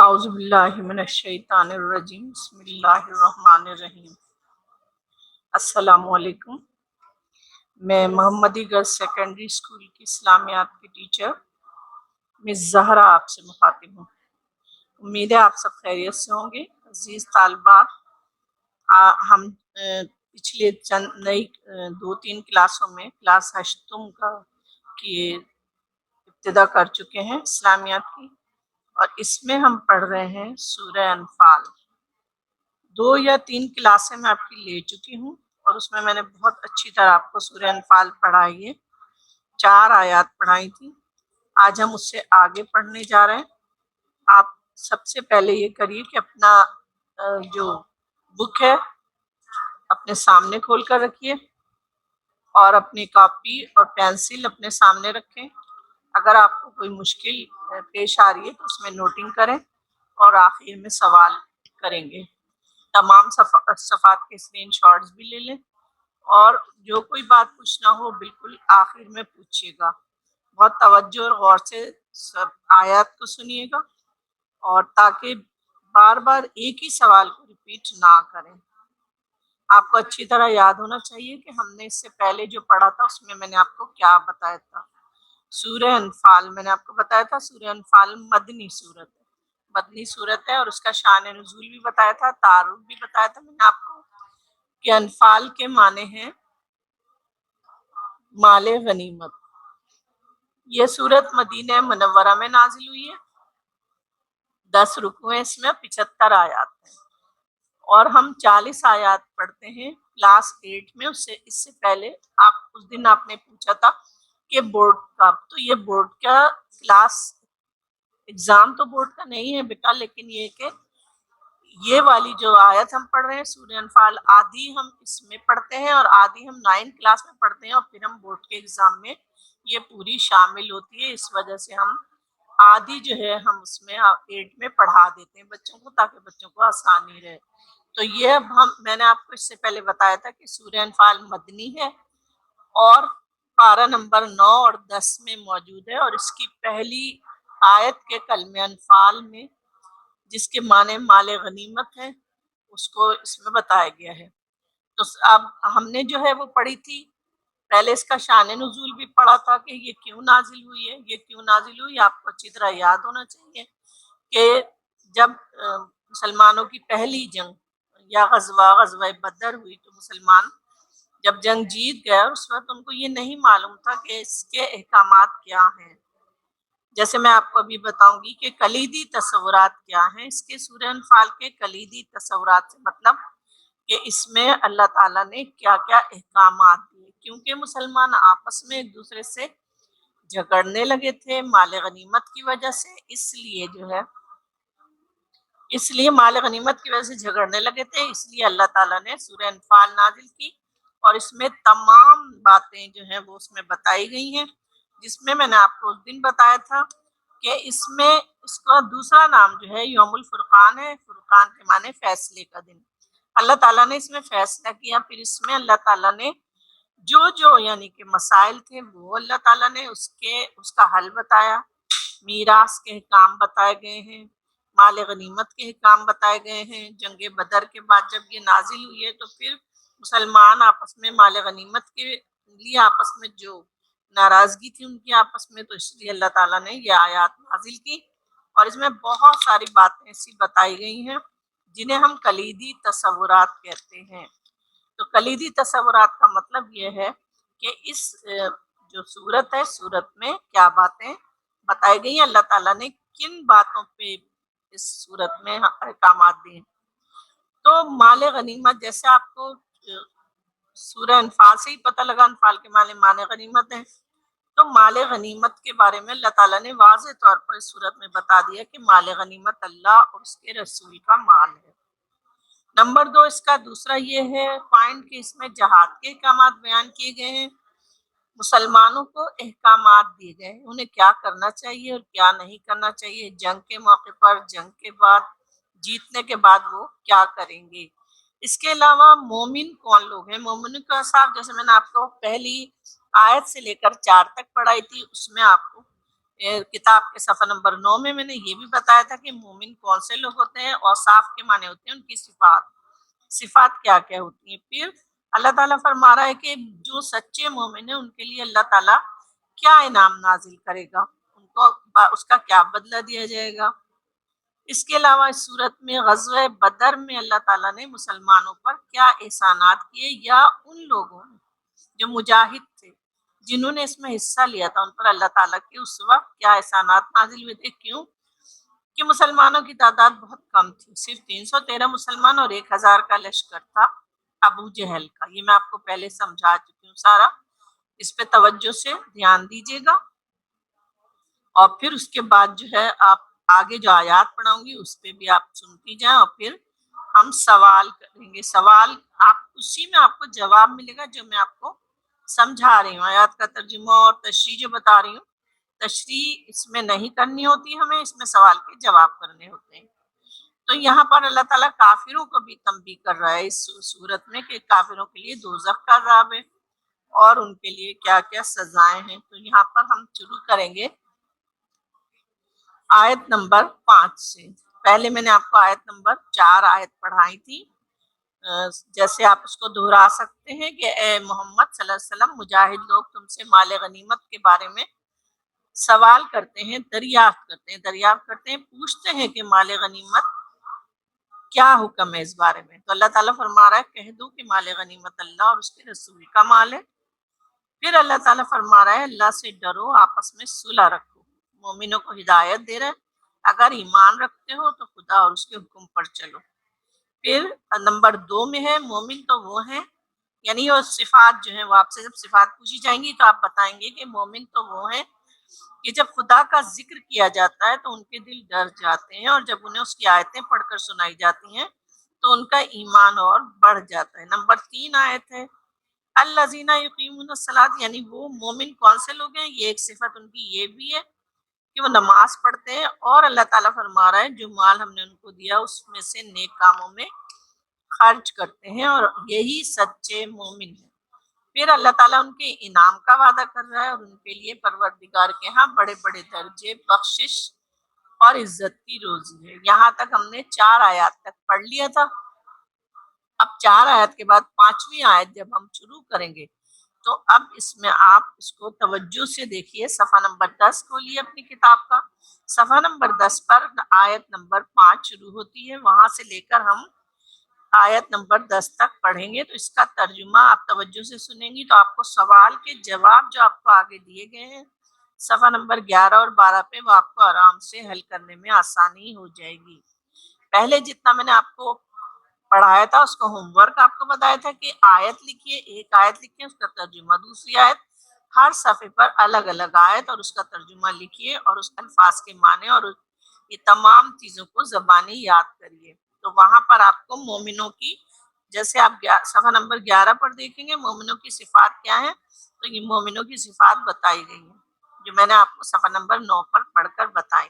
اعوذ باللہ من الشیطان الرجیم بسم اللہ الرحمن الرحیم۔ السلام علیکم۔ میں محمدی گرلز سیکنڈری اسکول کی اسلامیات کی ٹیچر مس زہرا آپ سے مخاطب ہوں۔ امید ہے آپ سب خیریت سے ہوں گے۔ عزیز طالبات، ہم پچھلے چند نئی 2-3 کلاسوں میں کلاس ہشتم کی ابتدا کر چکے ہیں اسلامیات کی، اور اس میں ہم پڑھ رہے ہیں سورہ انفال۔ 2 یا 3 کلاسیں میں آپ کی لے چکی ہوں، اور اس میں نے بہت اچھی طرح آپ کو سورہ انفال پڑھائی ہے، 4 آیات پڑھائی تھی۔ آج ہم اس سے آگے پڑھنے جا رہے ہیں۔ آپ سب سے پہلے یہ کریے کہ اپنا جو بک ہے اپنے سامنے کھول کر رکھیے، اور اپنی کاپی اور پینسل اپنے سامنے رکھیں۔ اگر آپ کو کوئی مشکل پیش آ رہی ہے تو اس میں نوٹنگ کریں، اور آخر میں سوال کریں گے۔ تمام صفحات کے اسکرین شاٹس بھی لے لیں، اور جو کوئی بات پوچھنا ہو بالکل آخر میں پوچھیے گا۔ بہت توجہ اور غور سے سب آیات کو سنیے گا، اور تاکہ بار بار ایک ہی سوال کو ریپیٹ نہ کریں۔ آپ کو اچھی طرح یاد ہونا چاہیے کہ ہم نے اس سے پہلے جو پڑھا تھا اس میں نے آپ کو کیا بتایا تھا۔ سورہ انفال میں نے آپ کو بتایا تھا، سورہ انفال مدنی صورت ہے، اور اس کا شان نزول بھی بتایا تھا، تعارف بھی بتایا تھا میں نے آپ کو کہ انفال کے معنی ہیں مال غنیمت۔ یہ صورت مدینہ منورہ میں نازل ہوئی ہے، 10 رکوع ہیں اس میں، 75 آیات ہیں، اور ہم 40 آیات پڑھتے ہیں کلاس 8 میں۔ اس سے پہلے اس دن آپ نے پوچھا تھا کہ بورڈ کا، تو یہ بورڈ کا کلاس ایگزام تو بورڈ کا نہیں ہے بیٹا، لیکن یہ کہ یہ والی جو آیت ہم پڑھ رہے ہیں سورہ انفال، آدھی ہم اس میں پڑھتے ہیں اور آدھی ہم 9 کلاس میں پڑھتے ہیں، اور پھر ہم بورڈ کے ایگزام میں یہ پوری شامل ہوتی ہے۔ اس وجہ سے ہم آدھی جو ہے ہم اس میں 8 میں پڑھا دیتے ہیں بچوں کو، تاکہ بچوں کو آسانی رہے۔ تو یہ میں نے آپ کو اس سے پہلے بتایا تھا کہ سورہ انفال مدنی ہے، اور پارہ نمبر 9 اور 10 میں موجود ہے، اور اس کی پہلی آیت کے کلمہ انفال میں جس کے معنی مال غنیمت ہے اس کو اس میں بتایا گیا ہے۔ تو اب ہم نے جو ہے وہ پڑھی تھی، پہلے اس کا شان نزول بھی پڑھا تھا کہ یہ کیوں نازل ہوئی ہے۔ یہ کیوں نازل ہوئی آپ کو اچھی طرح یاد ہونا چاہیے کہ جب مسلمانوں کی پہلی جنگ یا غزوہ بدر ہوئی، تو مسلمان جب جنگ جیت گئے، اس وقت ان کو یہ نہیں معلوم تھا کہ اس کے احکامات کیا ہیں۔ جیسے میں آپ کو ابھی بتاؤں گی کہ کلیدی تصورات کیا ہیں اس کے سورہ انفال کے۔ کلیدی تصورات سے مطلب کہ اس میں اللہ تعالیٰ نے کیا کیا احکامات دیے، کیونکہ مسلمان آپس میں ایک دوسرے سے جھگڑنے لگے تھے مال غنیمت کی وجہ سے، اس لیے مال غنیمت کی وجہ سے جھگڑنے لگے تھے، اس لیے اللہ تعالیٰ نے سورہ انفال نازل کی، اور اس میں تمام باتیں جو ہیں وہ اس میں بتائی گئی ہیں، جس میں نے آپ کو اس دن بتایا تھا کہ اس میں اس کا دوسرا نام جو ہے یوم الفرقان ہے۔ فرقان کے معنی فیصلے کا دن۔ اللہ تعالیٰ نے اس میں فیصلہ کیا، پھر اس میں اللہ تعالیٰ نے جو یعنی کہ مسائل تھے وہ اللہ تعالیٰ نے اس کا حل بتایا۔ میراث کے احکام بتائے گئے ہیں، مال غنیمت کے احکام بتائے گئے ہیں۔ جنگ بدر کے بعد جب یہ نازل ہوئی ہے، تو پھر مسلمان آپس میں مال غنیمت کے لیے آپس میں جو ناراضگی تھی ان کی آپس میں، تو اس لیے اللہ تعالیٰ نے یہ آیات نازل کی، اور اس میں بہت ساری باتیں ایسی بتائی گئی ہیں جنہیں ہم کلیدی تصورات کہتے ہیں۔ تو کلیدی تصورات کا مطلب یہ ہے کہ اس جو صورت ہے، صورت میں کیا باتیں بتائی گئی ہیں، اللہ تعالیٰ نے کن باتوں پہ اس صورت میں احکامات دیے۔ تو مال غنیمت، جیسے آپ کو سورہ انفال سے ہی پتہ لگا انفال کے معنی غنیمت ہے، تو مال غنیمت کے بارے میں اللہ تعالیٰ نے واضح طور پر اس صورت میں بتا دیا کہ مال غنیمت اللہ اور اس کے رسول کا مال ہے۔ نمبر 2، اس کا دوسرا یہ ہے پوائنٹ کہ اس میں جہاد کے احکامات بیان کیے گئے ہیں۔ مسلمانوں کو احکامات دیے گئے ہیں، انہیں کیا کرنا چاہیے اور کیا نہیں کرنا چاہیے، جنگ کے موقع پر، جنگ کے بعد، جیتنے کے بعد وہ کیا کریں گے۔ اس کے علاوہ مومن کون لوگ ہیں، مومنوں کا صاحب، جیسے میں نے آپ کو پہلی آیت سے لے کر 4 تک پڑھائی تھی، اس میں آپ کو کتاب کے صفحہ نمبر 9 میں نے یہ بھی بتایا تھا کہ مومن کون سے لوگ ہوتے ہیں، اوصاف کے معنی ہوتے ہیں ان کی صفات کیا کیا ہوتی ہیں۔ پھر اللہ تعالیٰ فرما رہا ہے کہ جو سچے مومن ہیں ان کے لیے اللہ تعالیٰ کیا انعام نازل کرے گا، ان کو اس کا کیا بدلہ دیا جائے گا۔ اس کے علاوہ اس صورت میں غزوہ بدر میں اللہ تعالیٰ نے مسلمانوں پر کیا احسانات کیے، یا ان لوگوں جو مجاہد تھے جنہوں نے اس میں حصہ لیا تھا ان پر اللہ تعالیٰ کے اس وقت کیا احسانات نازل ہوئے تھے۔ کیوں کہ مسلمانوں کی تعداد بہت کم تھی، صرف 313 مسلمان اور 1000 کا لشکر تھا ابو جہل کا۔ یہ میں آپ کو پہلے سمجھا چکی ہوں سارا، اس پہ توجہ سے دھیان دیجیے گا، اور پھر اس کے بعد جو ہے آپ آگے جو آیات پڑھاؤں گی اس پہ بھی آپ سنتی جائیں، اور پھر ہم سوال کریں گے۔ سوال آپ اسی میں آپ کو جواب ملے گا جو میں آپ کو سمجھا رہی ہوں، آیات کا ترجمہ اور تشریح جو بتا رہی ہوں، تشریح اس میں نہیں کرنی ہوتی ہمیں، اس میں سوال کے جواب کرنے ہوتے ہیں۔ تو یہاں پر اللہ تعالیٰ کافروں کو بھی تنبیہ کر رہا ہے اس صورت میں کہ کافروں کے لیے دوزخ کا عذاب ہے اور ان کے لیے کیا کیا سزائیں ہیں۔ تو یہاں پر ہم شروع کریں گے آیت نمبر 5 سے۔ پہلے میں نے آپ کو آیت نمبر 4 آیت پڑھائی تھی، جیسے آپ اس کو دہرا سکتے ہیں کہ اے محمد صلی اللہ علیہ وسلم، مجاہد لوگ تم سے مال غنیمت کے بارے میں سوال کرتے ہیں، دریافت کرتے ہیں، پوچھتے ہیں کہ مال غنیمت کیا حکم ہے اس بارے میں۔ تو اللہ تعالیٰ فرما رہا ہے کہہ دو کہ مال غنیمت اللہ اور اس کے رسول کا مال ہے۔ پھر اللہ تعالیٰ فرما رہا ہے اللہ سے ڈرو، آپس میں صلح رکھو، مومنوں کو ہدایت دے رہا ہے اگر ایمان رکھتے ہو تو خدا اور اس کے حکم پر چلو۔ پھر نمبر 2 میں ہے مومن تو وہ ہیں، یعنی وہ صفات جو ہیں، وہ آپ سے جب صفات پوچھی جائیں گی تو آپ بتائیں گے کہ مومن تو وہ ہیں کہ جب خدا کا ذکر کیا جاتا ہے تو ان کے دل ڈر جاتے ہیں، اور جب انہیں اس کی آیتیں پڑھ کر سنائی جاتی ہیں تو ان کا ایمان اور بڑھ جاتا ہے۔ نمبر 3 آیت ہے الذین یقیمون الصلاۃ، یعنی وہ مومن کون سے لوگ ہیں، یہ ایک صفت ان کی یہ بھی ہے کہ وہ نماز پڑھتے ہیں، اور اللہ تعالیٰ فرما رہا ہے جو مال ہم نے ان کو دیا اس میں سے نیک کاموں میں خرچ کرتے ہیں، اور یہی سچے مومن ہیں۔ پھر اللہ تعالیٰ ان کے انعام کا وعدہ کر رہا ہے، اور ان کے لیے پروردگار کے ہاں بڑے بڑے درجے، بخشش اور عزت کی روزی ہے۔ یہاں تک ہم نے 4 آیات تک پڑھ لیا تھا۔ اب 4 آیت کے بعد 5ویں آیت جب ہم شروع کریں گے تو اب اس میں آپ اس کو توجہ سے دیکھیے۔ صفحہ نمبر 10 کھولیے اپنی کتاب کا، صفحہ نمبر 10 پر آیت نمبر 5 شروع ہوتی ہے، وہاں سے لے کر ہم آیت نمبر 10 تک پڑھیں گے۔ تو اس کا ترجمہ آپ توجہ سے سنیں گی تو آپ کو سوال کے جواب جو آپ کو آگے دیے گئے ہیں صفحہ نمبر 11 اور 12 پہ، وہ آپ کو آرام سے حل کرنے میں آسانی ہو جائے گی۔ پہلے جتنا میں نے آپ کو پڑھایا تھا اس کو ہوم ورک آپ کو بتایا تھا کہ آیت لکھیے، ایک آیت لکھیے، اس کا ترجمہ، دوسری آیت، ہر صفحے پر الگ الگ آیت اور اس کا ترجمہ لکھیے، اور اس الفاظ کے معنی اور یہ تمام چیزوں کو زبانی یاد کریے۔ تو وہاں پر آپ کو مومنوں کی، جیسے آپ صفحہ نمبر 11 پر دیکھیں گے مومنوں کی صفات کیا ہیں، تو یہ مومنوں کی صفات بتائی گئی ہیں جو میں نے آپ کو صفحہ نمبر 9 پر پڑھ کر بتائیں،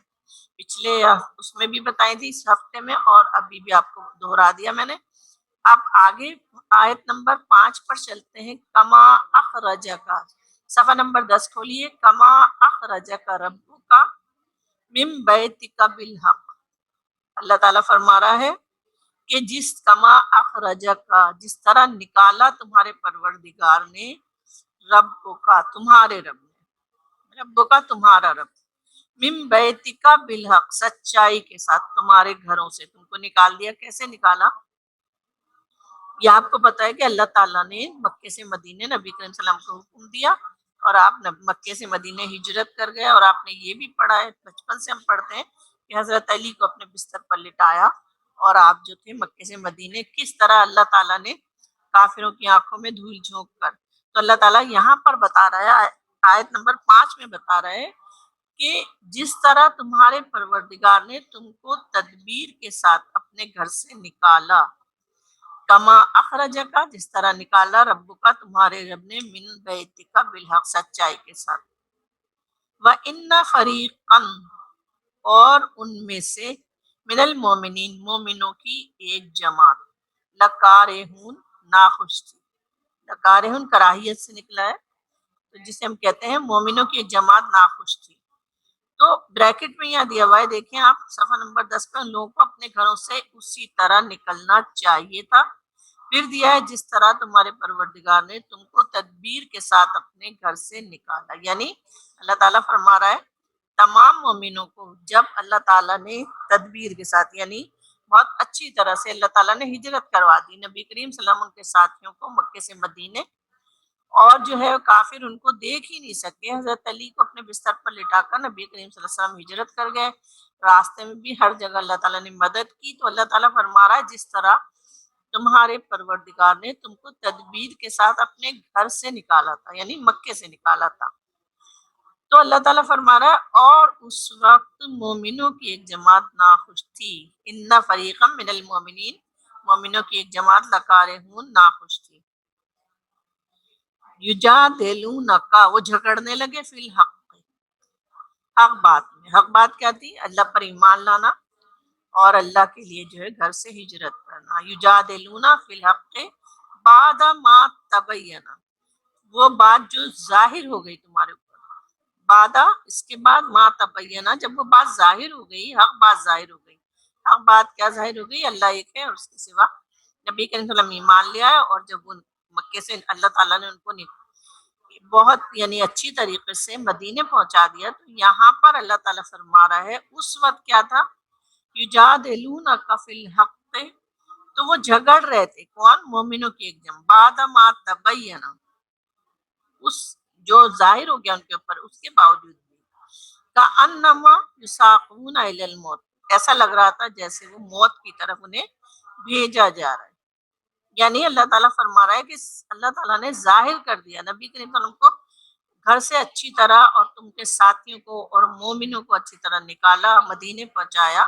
پچھلے اس میں بھی بتائی تھی اس ہفتے میں، اور ابھی بھی آپ کو دہرا دیا میں نے۔ اب آگے آیت نمبر 5 پر چلتے ہیں۔ کما اخرجک، صفحہ نمبر 10 کھولیے۔ کما اخرجک ربک من بیتک بالحق، اللہ تعالیٰ فرما رہا ہے کہ کما اخرجک، جس طرح نکالا تمہارے پروردگار نے، رب کا، تمہارے رب نے، رب کا تمہارا رب، من بیتک بالحق، سچائی کے ساتھ، تمہارے گھروں سے تم کو نکال دیا۔ کیسے نکالا؟ یہ آپ کو پتا ہے کہ اللہ تعالیٰ نے مکے سے مدینے نبی کریم صلی اللہ علیہ وسلم کو حکم دیا، اور آپ مکے سے مدینے ہجرت کر گئے، اور آپ نے یہ بھی پڑھا ہے، بچپن سے ہم پڑھتے ہیں کہ حضرت علی کو اپنے بستر پر لٹایا، اور آپ جو تھے مکے سے مدینے کس طرح اللہ تعالیٰ نے کافروں کی آنکھوں میں دھول جھونک کر۔ تو اللہ تعالیٰ یہاں پر بتا رہا ہے، آیت نمبر 5 میں بتا رہا ہے کہ جس طرح تمہارے پروردگار نے تم کو تدبیر کے ساتھ اپنے گھر سے نکالا، کما اخرجکا، جس طرح نکالا، ربکا، تمہارے رب نے، من بیتکا بالحق، سچائی کے ساتھ، وَإِنَّ فَرِيقًا، اور ان میں سے، من المومنین، مومنوں کی ایک جماعت، لکارہون، ناخوش تھی۔ لکارہون کراہیت سے نکلا ہے، تو جسے ہم کہتے ہیں مومنوں کی ایک جماعت ناخوش تھی۔ تو بریکٹ میں یہاں دیا ہوا ہے، دیکھیں آپ صفحہ نمبر 10 پہ، ان لوگوں کو اپنے گھروں سے اسی طرح نکلنا چاہیے تھا، پھر دیا ہے جس طرح تمہارے پروردگار نے تم کو تدبیر کے ساتھ اپنے گھر سے نکالا. یعنی اللہ تعالیٰ فرما رہا ہے تمام مومنوں کو جب اللہ تعالیٰ نے تدبیر کے ساتھ، یعنی بہت اچھی طرح سے اللہ تعالیٰ نے ہجرت کروا دی نبی کریم صلی اللہ علیہ وسلم کے ساتھیوں کو مکے سے مدینے، اور جو ہے کافر ان کو دیکھ ہی نہیں سکے. حضرت علی کو اپنے بستر پر لٹا کر نبی کریم صلی اللہ علیہ وسلم ہجرت کر گئے، راستے میں بھی ہر جگہ اللہ تعالیٰ نے مدد کی. تو اللہ تعالیٰ فرما رہا ہے جس طرح تمہارے پروردگار نے تم کو تدبیر کے ساتھ اپنے گھر سے نکالا تھا، یعنی مکے سے نکالا تھا. تو اللہ تعالیٰ فرما رہا ہے اور اس وقت مومنوں کی ایک جماعت ناخوش تھی. ان فریقا من المؤمنین، مومنوں کی ایک جماعت لکارہون ناخوش تھی. یجادلونک، وہ جھگڑنے لگے فی الحق، حق بات میں. حق بات کیا تھی؟ اللہ پر ایمان لانا اور اللہ کے لیے جو ہے گھر سے ہجرت کرنا. یجادلونا فی الحق بعد ما تبین، وہ بات جو ظاہر ہو گئی تمہارے اوپر، بعد اس کے بعد ما تبینہ، جب وہ بات ظاہر ہو گئی، حق بات ظاہر ہو گئی. حق بات کیا ظاہر ہو گئی؟ اللہ ایک ہے اور اس کے سوا نبی کریم صلی اللہ علیہ وسلم ایمان لیا ہے. اور جب ان مکے سے اللہ تعالیٰ نے ان کو بہت یعنی اچھی طریقے سے مدینے پہنچا دیا، تو یہاں پر اللہ تعالیٰ فرما رہا ہے اس وقت کیا تھا؟ یجادلونک فی الحق، تو وہ جھگڑ رہے تھے. کون؟ مومنوں کی ایک جمع. بعد ما تبین، اس جو ظاہر ہو گیا ان کے اوپر، اس کے باوجود بھی کأنما یساقون الی الموت، ایسا لگ رہا تھا جیسے وہ موت کی طرف انہیں بھیجا جا رہا ہے. یعنی اللہ تعالیٰ فرما رہا ہے کہ اللہ تعالیٰ نے ظاہر کر دیا نبی کریم صلی اللہ علیہ وسلم کو گھر سے اچھی طرح، اور تم کے ساتھیوں کو اور مومنوں کو اچھی طرح نکالا، مدینے پہنچایا،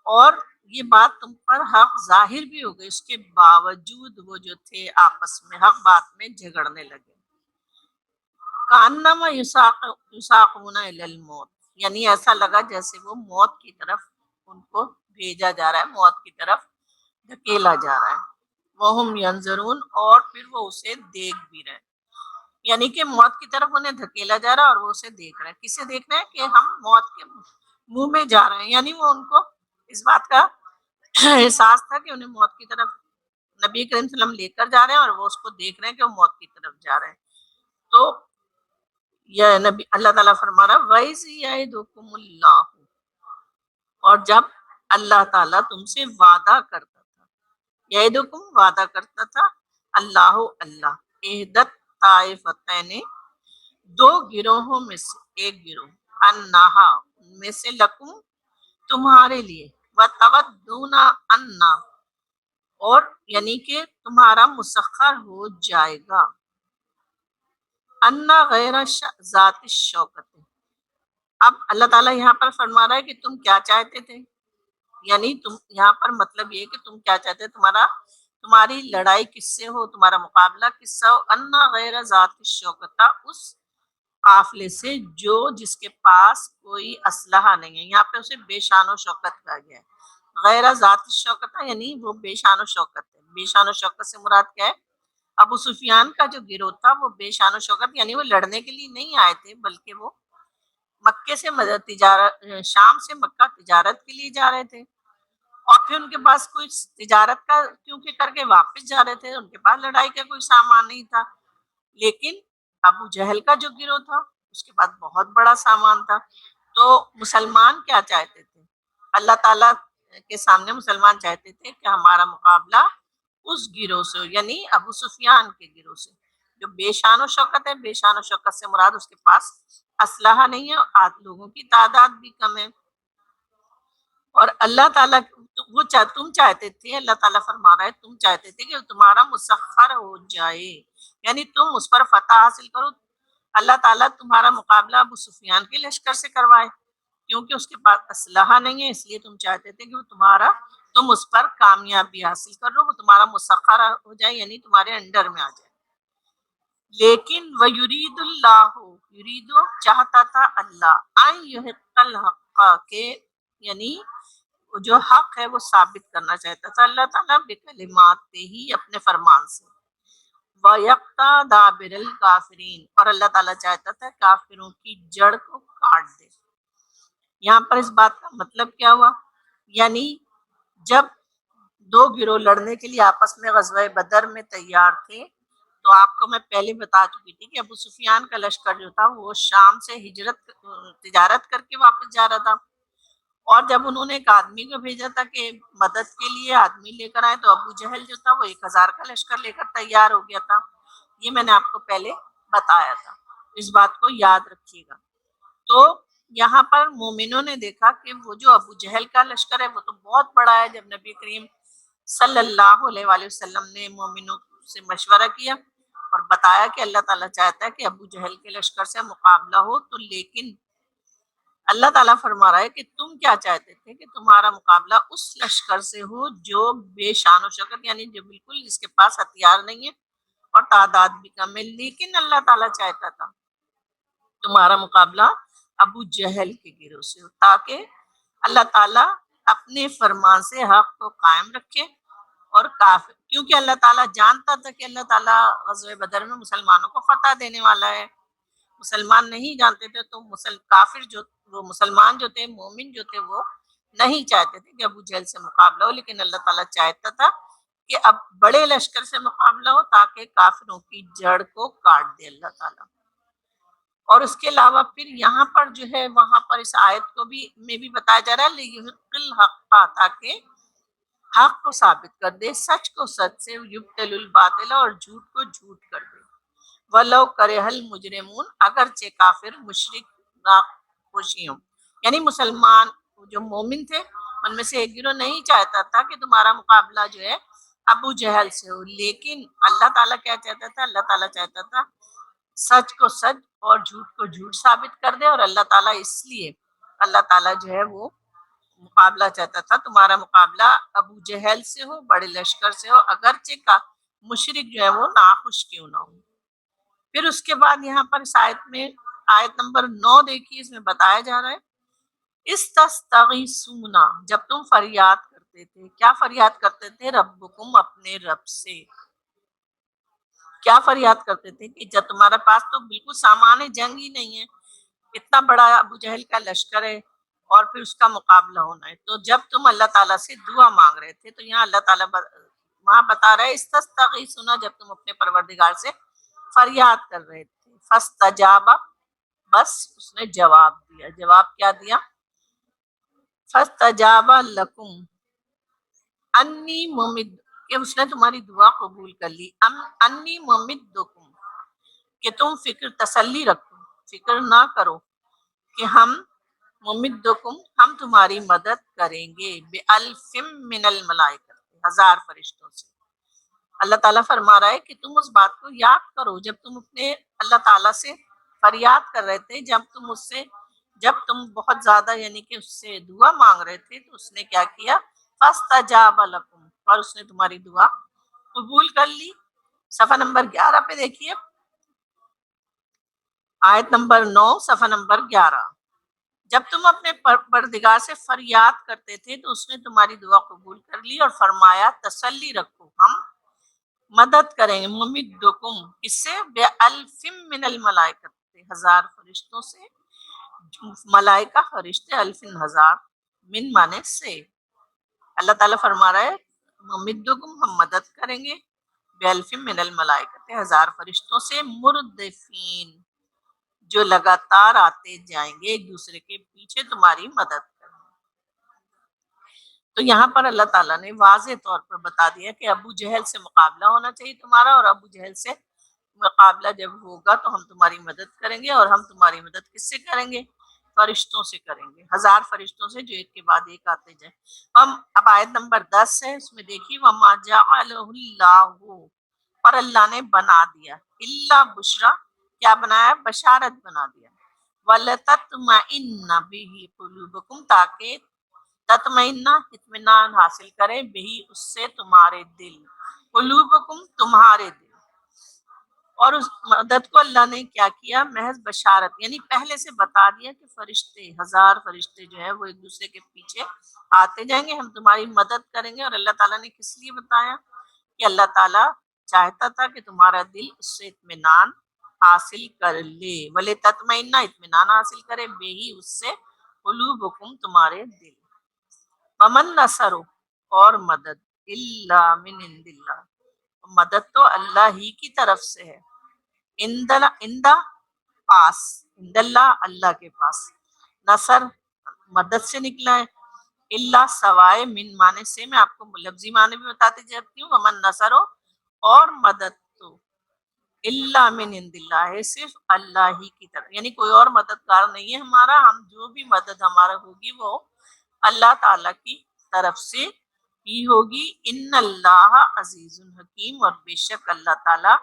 اور یہ بات تم پر حق ظاہر بھی ہو گئی. اس کے باوجود وہ جو تھے آپس میں حق بات میں جھگڑنے لگے. کانما یساقون الی الموت، یعنی ایسا لگا جیسے وہ موت کی طرف ان کو بھیجا جا رہا ہے، موت کی طرف دھکیلا جا رہا ہے. وہم ینظرون، اور پھر وہ اسے دیکھ بھی رہے، یعنی کہ موت کی طرف انہیں دھکیلا جا رہا ہے اور وہ اسے دیکھ رہے ہیں. کسے دیکھ رہے ہیں؟ کہ ہم موت کے منہ میں جا رہے ہیں. یعنی وہ ان کو اس بات کا احساس تھا کہ انہیں موت کی طرف نبی کریم صلی اللہ علیہ وسلم لے کر جا رہے ہیں، اور وہ اس کو دیکھ رہے ہیں کہ وہ موت کی طرف جا رہے ہیں. تو یہ نبی اللہ تعالیٰ فرما رہا وَإِذْ يَعِدُكُمُ اللَّهُ، اور جب اللہ تعالیٰ تم سے وعدہ کرتا تھا، یعدکم وعدہ کرتا تھا، اللہ اللہ، احدت طائفتین، دو گروہوں میں سے ایک گروہ، انہا ان میں سے، لکم تمہارے لیے، وتودون انا، اور یعنی کہ تمہارا مسخر ہو جائے گا، انا غیر ذات الشوکت. اب اللہ تعالیٰ یہاں پر فرما رہا ہے کہ تم کیا چاہتے تھے، یعنی تم یہاں پر مطلب یہ کہ تم کیا چاہتے، تمہاری لڑائی کس سے ہو، تمہارا مقابلہ کس سے ہو، انا غیر ذات الشوکت، اس قافلے سے جو جس کے پاس کوئی اسلحہ نہیں ہے. یہاں پہ اسے بے شان و شوکت کہا گیا ہے. غیر ذات الشوکت یعنی وہ بے شان و شوکت ہے. بے شان و شوکت سے مراد کیا ہے؟ ابو سفیان کا جو گروہ تھا وہ بے شان و شوکت، یعنی وہ لڑنے کے لیے نہیں آئے تھے، بلکہ وہ مکے سے تجارت، شام سے مکہ تجارت کے لیے جا رہے تھے، اور پھر ان کے پاس کوئی تجارت کا کیونکہ کر کے واپس جا رہے تھے، ان کے پاس لڑائی کا کوئی سامان نہیں تھا. لیکن ابو جہل کا جو گروہ تھا اس کے پاس بہت بڑا سامان تھا. تو مسلمان کیا چاہتے تھے؟ اللہ تعالیٰ کے سامنے مسلمان چاہتے تھے کہ ہمارا مقابلہ اس گروہ سے ہو، یعنی ابو سفیان کے گروہ سے جو بے شان و شوکت ہے. بے شان و شوکت سے مراد اس کے پاس اسلحہ نہیں ہے، اور لوگوں کی تعداد بھی کم ہے. اور اللہ تعالیٰ وہ تم چاہتے تھے، اللہ تعالیٰ فرما رہا ہے تم چاہتے تھے کہ تمہارا مسخر ہو جائے، یعنی تم اس پر فتح حاصل کرو. اللہ تعالیٰ تمہارا مقابلہ ابو سفیان کے لشکر سے کروائے، کیونکہ اس کے پاس اسلحہ نہیں ہے، اس لیے تم چاہتے تھے کہ وہ تم اس پر کامیابی حاصل کر لو، وہ تمہارا مسخر ہو جائے، یعنی تمہارے انڈر میں آ جائے. لیکن وَيُرِيدُ اللَّهُ، یرید چاہتا تھا اللہ، ان یحق الحق، کہ یعنی جو حق ہے وہ ثابت کرنا چاہتا تھا اللہ تعالیٰ بکلمات ہی، اپنے فرمان سے، وَيَقْطَعَ دَابِرَ الْكَافِرِينَ، اور اللہ تعالیٰ چاہتا تھا کافروں کی جڑ کو کاٹ دے. یہاں پر اس بات کا مطلب کیا ہوا؟ یعنی جب دو گروہ لڑنے کے لیے آپس میں غزوہ بدر میں تیار تھے تو آپ کو میں پہلے بتا چکی تھی کہ ابو سفیان کا لشکر جو تھا وہ شام سے تجارت کر کے واپس جا رہا تھا، اور جب انہوں نے ایک آدمی کو بھیجا تھا کہ مدد کے لیے آدمی لے کر آئے، تو ابو جہل جو تھا وہ 1000 کا لشکر لے کر تیار ہو گیا تھا۔ یہ میں نے آپ کو پہلے بتایا تھا، اس بات کو یاد رکھیے گا۔ تو یہاں پر مومنوں نے دیکھا کہ وہ جو ابو جہل کا لشکر ہے وہ تو بہت بڑا ہے۔ جب نبی کریم صلی اللہ علیہ وآلہ وسلم نے مومنوں سے مشورہ کیا اور بتایا کہ اللہ تعالیٰ چاہتا ہے کہ ابو جہل کے لشکر سے مقابلہ ہو، تو لیکن اللہ تعالیٰ فرما رہا ہے کہ تم کیا چاہتے تھے کہ تمہارا مقابلہ اس لشکر سے ہو جو بے شان و شوکت، یعنی جو بالکل جس کے پاس ہتھیار نہیں ہے اور تعداد بھی کم ہے، لیکن اللہ تعالیٰ چاہتا تھا تمہارا مقابلہ ابو جہل کے گروہ سے ہو، تاکہ اللہ تعالیٰ اپنے فرمان سے حق کو قائم رکھے اور کافر، کیونکہ اللہ تعالیٰ جانتا تھا کہ اللہ تعالیٰ غزوہ بدر میں مسلمانوں کو فتح دینے والا ہے۔ مسلمان نہیں جانتے تھے تو کافر جو وہ مسلمان جو تھے، مومن جو تھے، وہ نہیں چاہتے تھے کہ ابو جہل سے مقابلہ ہو، لیکن اللہ تعالیٰ چاہتا تھا کہ اب بڑے لشکر سے مقابلہ ہو تاکہ کافروں کی جڑ کو کاٹ دے اللہ تعالیٰ۔ اور اس کے علاوہ پھر یہاں پر جو ہے وہاں پر اس آیت کو بھی میں بھی بتایا جا رہا ہے لِيُحِقَّ الْحَقَّ، تاکہ حق کو ثابت کر دے، سچ کو سچ سے، یبطل الباطل، اور جھوٹ کو جھوٹ کر دے۔ وَلَوْ كَرِهَ الْمُجْرِمُونَ، اگرچہ کافر مشرک ناخوشی ہوں، یعنی مسلمان جو مومن تھے ان میں سے ایک گروہ نہیں چاہتا تھا کہ تمہارا مقابلہ جو ہے ابو جہل سے ہو، لیکن اللہ تعالیٰ کیا چاہتا تھا؟ اللہ تعالیٰ چاہتا تھا سچ کو سچ اور جھوٹ کو جھوٹ ثابت کر دے، اور اللہ تعالیٰ اس لیے اللہ تعالیٰ جو ہے وہ مقابلہ چاہتا تھا تمہارا مقابلہ ابو جہل سے ہو، بڑے لشکر سے ہو، اگرچہ کا مشرک جو ہے وہ ناخوش کیوں نہ ہو۔ پھر اس کے بعد یہاں پر اس آیت میں آیت نمبر 9 دیکھیے، اس میں بتایا جا رہا ہے استستغیثون، جب تم فریاد کرتے تھے، کیا فریاد کرتے تھے؟ ربکم، اپنے رب سے۔ کیا فریاد کرتے تھے؟ کہ جب تمہارے پاس تو بالکل سامان جنگ ہی نہیں ہے، اتنا بڑا ابو جہل کا لشکر ہے اور پھر اس کا مقابلہ ہونا ہے، تو جب تم اللہ تعالیٰ سے دعا مانگ رہے تھے، تو یہاں اللہ تعالیٰ وہاں بتا رہے استستغیثون، جب تم اپنے پروردگار سے فریاد کر رہے تھے، فاستجاب، بس اس نے جواب دیا۔ جواب کیا دیا؟ فاستجاب لکم انی ممد، کہ اس نے تمہاری دعا قبول کر لی، انی ممدکم، کہ تم تسلی رکھو، فکر نہ کرو کہ ہم ممدکم، ہم تمہاری مدد کریں گے، بِأَلْفٍ مِّنَ الْمَلَائِکَةِ، 1000 فرشتوں سے۔ اللہ تعالیٰ فرما رہا ہے کہ تم اس بات کو یاد کرو جب تم اپنے اللہ تعالیٰ سے فریاد کر رہے تھے، جب تم بہت زیادہ یعنی کہ اس سے دعا مانگ رہے تھے، تو اس نے کیا کیا؟ فاستجاب لکم، اور اس نے تمہاری دعا قبول کر لی۔ صفحہ نمبر 11 پہ دیکھیے، آیت نمبر 9، صفحہ نمبر 11۔ جب تم اپنے پروردگار سے فریاد کرتے تھے تو اس نے تمہاری دعا قبول کر لی اور فرمایا تسلی رکھو، ہم مدد کریں گے، ممدکم، کس سے؟ بِأَلْفٍ مِّنَ الْمَلَائِکَةِ، 1000 فرشتوں سے۔ ملائکہ فرشتے، الفن 1000، من مانے سے۔ اللہ تعالیٰ فرما رہا ہے ممدکم، ہم مدد کریں گے، بِأَلْفٍ مِّنَ الْمَلَائِکَةِ، 1000 فرشتوں سے، مردفین، جو لگاتار آتے جائیں گے ایک دوسرے کے پیچھے تمہاری مدد کریں۔ تو یہاں پر اللہ تعالیٰ نے واضح طور پر بتا دیا کہ ابو جہل سے مقابلہ ہونا چاہیے تمہارا، اور ابو جہل سے مقابلہ جب ہوگا تو ہم تمہاری مدد کریں گے، اور ہم تمہاری مدد کس سے کریں گے؟ فرشتوں سے کریں گے، 1000 فرشتوں سے، جو ایک کے بعد ایک آتے جائیں۔ ہم اب آیت نمبر 10 ہے، اس میں دیکھیے وَمَا جَعَلَهُ اللَّهُ، اور اللہ نے بنا دیا، الا بشرا، کیا بنایا؟ بشارت بنا دیا، وَلَتَطْمَئِنَّ بِهِ قُلُوبُكُمْ، تاکہ تطمئنہ، اطمینان حاصل کرے، بہی، اس سے، تمہارے دل، قلوبکم، تمہارے دل۔ اور اس مدد کو اللہ نے کیا کیا؟ محض بشارت، یعنی پہلے سے بتا دیا کہ فرشتے، 1000 فرشتے جو ہے وہ ایک دوسرے کے پیچھے آتے جائیں گے، ہم تمہاری مدد کریں گے۔ اور اللہ تعالیٰ نے کس لیے بتایا؟ کہ اللہ تعالیٰ چاہتا تھا کہ تمہارا دل اس سے اطمینان حاصل کر لے، وَلِتَطْمَئِنَّ، اطمینان حاصل کرے، بہی، اس سے، قلوبکم تمہارے دل، ومن نصر اور مدد، الا من عند اللہ، مدد تو اللہ ہی کی طرف سے ہے، اندہ پاس، عند اللہ اللہ کے پاس، نصر مدد سے نکلا ہے، اللہ سوائے من معنی سے میں آپ کو لفظی معنی بھی بتاتی جاتی ہوں، ومن نصر اور مدد تو اللہ من عند اللہ ہے، صرف اللہ ہی کی طرف، یعنی کوئی اور مددگار نہیں ہے ہمارا، ہم جو بھی مدد ہمارا ہوگی وہ اللہ تعالیٰ کی طرف سے ہی ہوگی، ان اللہ عزیز الحکیم، اور بے شک اللہ تعالیٰ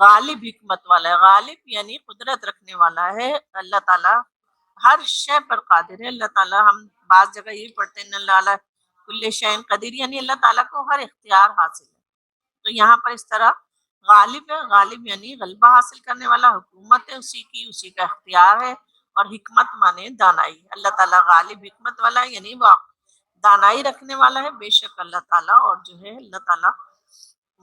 غالب حکمت والا ہے، غالب یعنی قدرت رکھنے والا ہے، اللہ تعالیٰ ہر شے پر قادر ہے، اللہ تعالیٰ، ہم بعض جگہ یہ پڑھتے ہیں ان اللہ علی کل شیء قدیر، یعنی اللہ تعالیٰ کو ہر اختیار حاصل ہے، تو یہاں پر اس طرح غالب ہے، غالب یعنی غلبہ حاصل کرنے والا، حکومت ہے اسی کی، اسی کا اختیار ہے، اور حکمت مانے دانائی، اللہ تعالیٰ غالب حکمت والا ہے، یعنی وہ دانائی رکھنے والا ہے، بے شک اللہ تعالیٰ، اور جو ہے اللہ تعالیٰ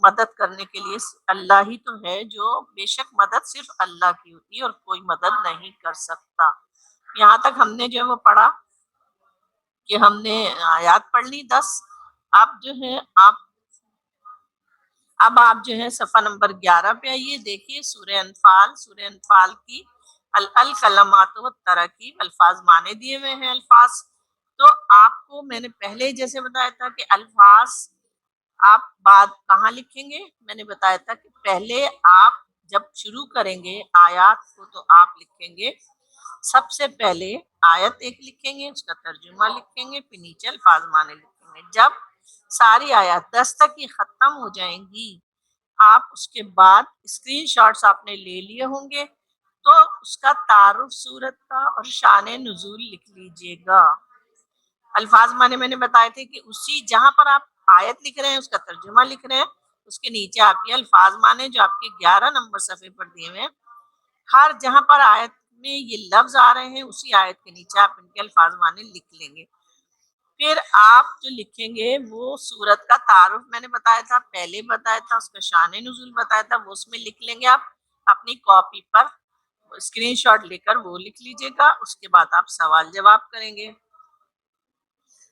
مدد کرنے کے لیے اللہ ہی تو ہے، جو بے شک مدد صرف اللہ کی ہوتی ہے اور کوئی مدد نہیں کر سکتا۔ یہاں تک ہم نے جو ہے وہ پڑھا کہ ہم نے آیات پڑھ لی 10، اب جو ہے اب آپ جو ہے صفحہ نمبر 11 پہ آئیے، دیکھیے سورہ انفال، سورہ انفال کی الکلمات و تراکیب، الفاظ معنی دیے ہوئے ہیں الفاظ، تو آپ کو میں نے پہلے جیسے بتایا تھا کہ الفاظ آپ بعد کہاں لکھیں گے، میں نے بتایا تھا کہ پہلے آپ جب شروع کریں گے آیات کو تو آپ لکھیں گے سب سے پہلے آیت ایک لکھیں گے، اس کا ترجمہ لکھیں گے، پھر نیچے الفاظ معنی لکھیں گے، جب ساری آیات 10 تک کی ختم ہو جائیں گی، آپ اس کے بعد اسکرین شاٹس آپ نے لے لیے ہوں گے تو اس کا تعارف سورت کا اور شان نزول لکھ لیجئے گا۔ الفاظ معنی میں نے بتائے تھے کہ اسی جہاں پر آپ آیت لکھ رہے ہیں اس کا ترجمہ لکھ رہے ہیں، اس کے نیچے آپ یہ الفاظ معنی جو آپ کے 11 نمبر صفحے پر دیے ہوئے ہیں، ہر جہاں پر آیت میں یہ لفظ آ رہے ہیں اسی آیت کے نیچے آپ ان کے الفاظ معنی لکھ لیں گے، پھر آپ جو لکھیں گے وہ سورت کا تعارف میں نے بتایا تھا، پہلے بتایا تھا، اس کا شان نزول بتایا تھا، وہ اس میں لکھ لیں گے، آپ اپنی کاپی پر اسکرین شاٹ لے کر وہ لکھ لیجئے گا، اس کے بعد آپ سوال جواب کریں گے۔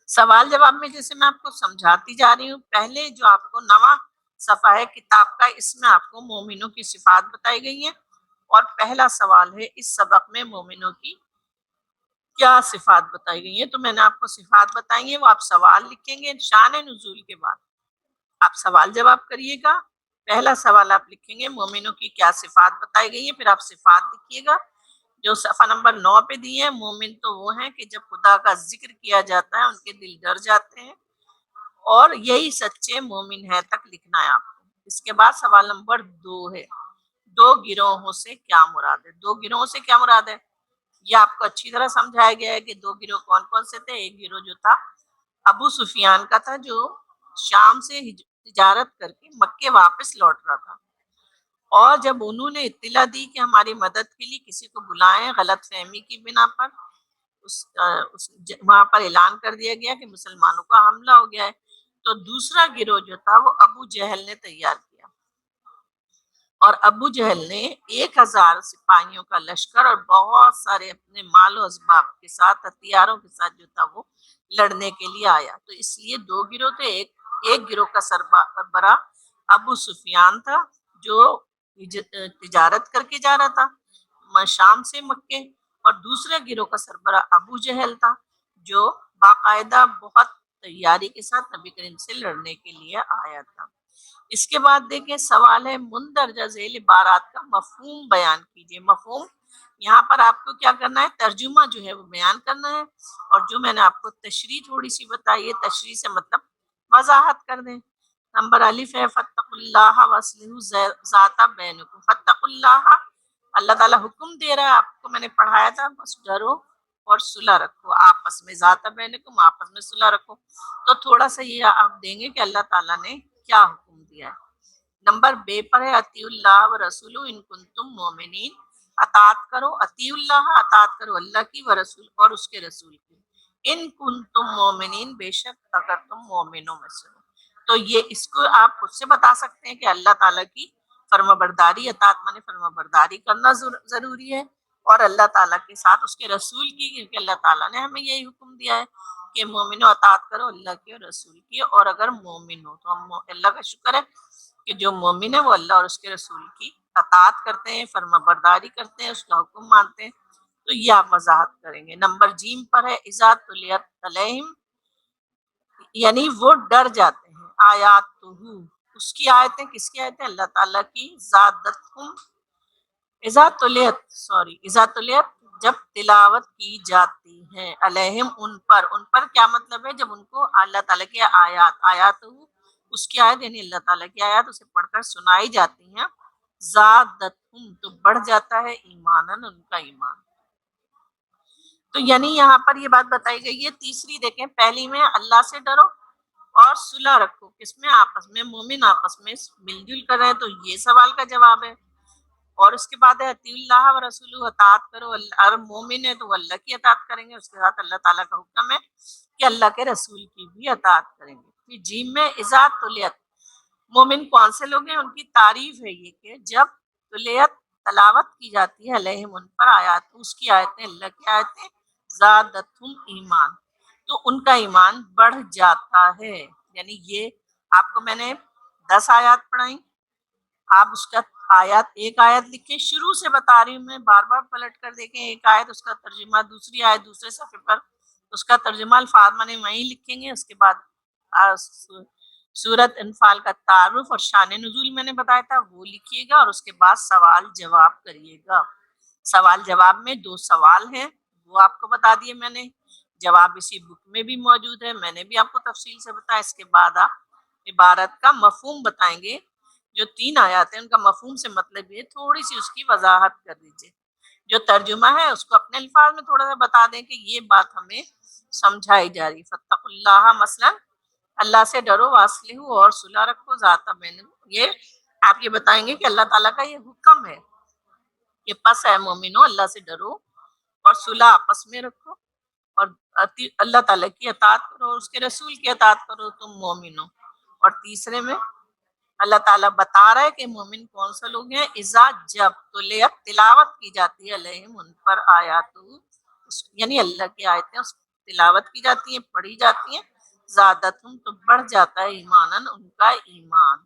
سوال جواب میں جیسے میں آپ کو سمجھاتی جا رہی ہوں، پہلے جو آپ کو نواں صفحہ ہے کتاب کا، اس میں آپ کو مومنوں کی صفات بتائی گئی ہیں، اور پہلا سوال ہے اس سبق میں مومنوں کی کیا صفات بتائی گئی ہیں، تو میں نے آپ کو صفات بتائی ہیں، وہ آپ سوال لکھیں گے، شان نزول کے بعد آپ سوال جواب کریے گا، پہلا سوال آپ لکھیں گے مومنوں کی کیا صفات بتائی گئی ہیں، پھر آپ صفات لکھیے گا، جو صفحہ نمبر 9 پہ دی ہے، مومن تو وہ ہیں کہ جب خدا کا ذکر کیا جاتا ہے ان کے دل ڈر جاتے ہیں، اور یہی سچے مومن ہے تک لکھنا ہے آپ کو۔ اس کے بعد سوال نمبر 2 ہے، دو گروہوں سے کیا مراد ہے، دو گروہوں سے کیا مراد ہے، یہ آپ کو اچھی طرح سمجھایا گیا ہے کہ دو گروہ کون کون سے تھے، ایک گروہ جو تھا ابو سفیان کا تھا، جو شام سے تجارت کر کے مکے واپس لوٹ رہا تھا، اور جب انہوں نے اطلاع دی کہ ہماری مدد کے لیے کسی کو بلائیں، غلط فہمی کی بنا پر وہاں پر اعلان کر دیا گیا کہ مسلمانوں کا حملہ ہو گیا ہے، تو دوسرا گروہ جو تھا وہ ابو جہل نے تیار کیا، اور ابو جہل نے 1000 سپاہیوں کا لشکر اور بہت سارے اپنے مال و اسباب کے ساتھ، ہتھیاروں کے ساتھ جو تھا وہ لڑنے کے لیے آیا، تو اس لیے دو گروہ تھے، ایک گروہ کا سربراہ ابو سفیان تھا جو تجارت کر کے جا رہا تھا شام سے مکے، اور دوسرے گروہ کا سربراہ ابو جہل تھا جو باقاعدہ بہت تیاری کے ساتھ نبی کریم سے لڑنے کے لیے آیا تھا۔ اس کے بعد دیکھیں سوال ہے مندرجہ ذیل عبارات کا مفہوم بیان کیجیے، مفہوم یہاں پر آپ کو کیا کرنا ہے، ترجمہ جو ہے وہ بیان کرنا ہے، اور جو میں نے آپ کو تشریح تھوڑی سی بتائی ہے، تشریح سے مطلب وضاحت کر دیں۔ نمبر الف ہے فاتقوا اللہ واصلحوا ذات بینکم، فاتقوا اللہ، اللہ تعالیٰ حکم دے رہا ہے آپ کو، میں نے پڑھایا تھا، بس ڈرو اور صلح رکھو آپس میں، ذات بینکم آپس میں صلح رکھو، تو تھوڑا سا یہ آپ دیں گے کہ اللہ تعالیٰ نے کیا حکم دیا ہے۔ نمبر بے پر ہے اطیعوا اللہ و رسول ان کنتم مومنین، اطاعت کرو، اطیعوا اللہ، اطاعت کرو اللہ کی، و رسول اور اس کے رسول کی، ان کنتم مومنین بے شک اگر تم مومنوں میں سے ہو، تو یہ اس کو آپ خود سے بتا سکتے ہیں کہ اللہ تعالیٰ کی فرما برداری، اطاعت مانے فرما برداری کرنا ضروری ہے، اور اللہ تعالیٰ کے ساتھ اس کے رسول کی، کیونکہ اللہ تعالیٰ نے ہمیں یہی حکم دیا ہے کہ مومنوں اطاعت کرو اللہ کی اور رسول کی، اور اگر مومن ہو تو ہم اللہ کا شکر ہے کہ جو مومن ہے وہ اللہ اور اس کے رسول کی اطاعت کرتے ہیں، فرما برداری کرتے ہیں، اس کا حکم مانتے ہیں۔ تو یہ آپ وضاحت کریں گے۔ نمبر جیم پر ہے اذا تلیت علیہم، یعنی وہ ڈر جاتے ہیں، آیات اس کی آیتیں، کس کی آیتیں؟ اللہ تعالیٰ کی، زادتہم اذا تلیت جب تلاوت کی جاتی ہے، علیہم ان پر کیا مطلب ہے؟ جب ان کو اللہ تعالیٰ کی آیات اس کی آیت یعنی اللہ تعالیٰ کی آیات اسے پڑھ کر سنائی جاتی ہیں، زادتہم تو بڑھ جاتا ہے، ایماناً ان کا ایمان۔ تو یعنی یہاں پر یہ بات بتائی گئی ہے۔ تیسری دیکھیں، پہلی میں اللہ سے ڈرو اور صلح رکھو، کس میں؟ آپس میں، مومن آپس میں مل جل کر رہے، تو یہ سوال کا جواب ہے۔ اور اس کے بعد ہے اطیعوا اللہ و رسولہ، اطاعت کرو، اگر مومن ہے تو وہ اللہ کی اطاعت کریں گے، اس کے ساتھ اللہ تعالیٰ کا حکم ہے کہ اللہ کے رسول کی بھی اطاعت کریں گے۔ پھر جیم میں اذا تلیت، مومن کون سے لوگ ہیں؟ ان کی تعریف ہے یہ کہ جب تلیت تلاوت کی جاتی ہے علیہم ان پر آیات، اس کی آیتیں، اللہ کی آیتیں، زادتہم ایمان تو ان کا ایمان بڑھ جاتا ہے۔ یعنی یہ آپ کو میں نے 10 آیات پڑھائیں، آپ اس کا ایک آیت لکھیں، شروع سے بتا رہی ہوں میں، بار بار پلٹ کر دیکھیں ایک آیت، اس کا ترجمہ، دوسری آیت دوسرے صفحے پر اس کا ترجمہ الفاظ میں وہیں لکھیں گے۔ اس کے بعد سورت انفال کا تعارف اور شان نزول میں نے بتایا تھا وہ لکھیے گا، اور اس کے بعد سوال جواب کریے گا۔ سوال جواب میں 2 سوال ہیں، وہ آپ کو بتا دیے میں نے، جواب اسی بک میں بھی موجود ہے، میں نے بھی آپ کو تفصیل سے بتایا۔ اس کے بعد آپ عبارت کا مفہوم بتائیں گے، جو 3 آیات ہیں ان کا مفہوم سے مطلب یہ تھوڑی سی اس کی وضاحت کر دیجیے، جو ترجمہ ہے اس کو اپنے الفاظ میں تھوڑا سا بتا دیں کہ یہ بات ہمیں سمجھائی جا رہی۔ فتقوا اللہ، مثلا اللہ سے ڈرو، واصلحوا اور صلح رکھو، ذات بینکم، یہ آپ یہ بتائیں گے کہ اللہ تعالیٰ کا یہ حکم ہے کہ پس ہے مومنو اللہ سے ڈرو اور صلح آپس میں رکھو، اور اللہ تعالیٰ کی اطاعت کرو اور اس کے رسول کی اطاعت کرو تم مومنو۔ اور تیسرے میں اللہ تعالیٰ بتا رہا ہے کہ مومن کون سے لوگ ہیں، اذا جب تلیت تلاوت کی جاتی ہے علیہم ان پر آیات، یعنی اللہ کی آیتیں اس تلاوت کی جاتی ہیں، پڑھی جاتی ہیں، زادتہم تو بڑھ جاتا ہے، ایماناً ان کا ایمان۔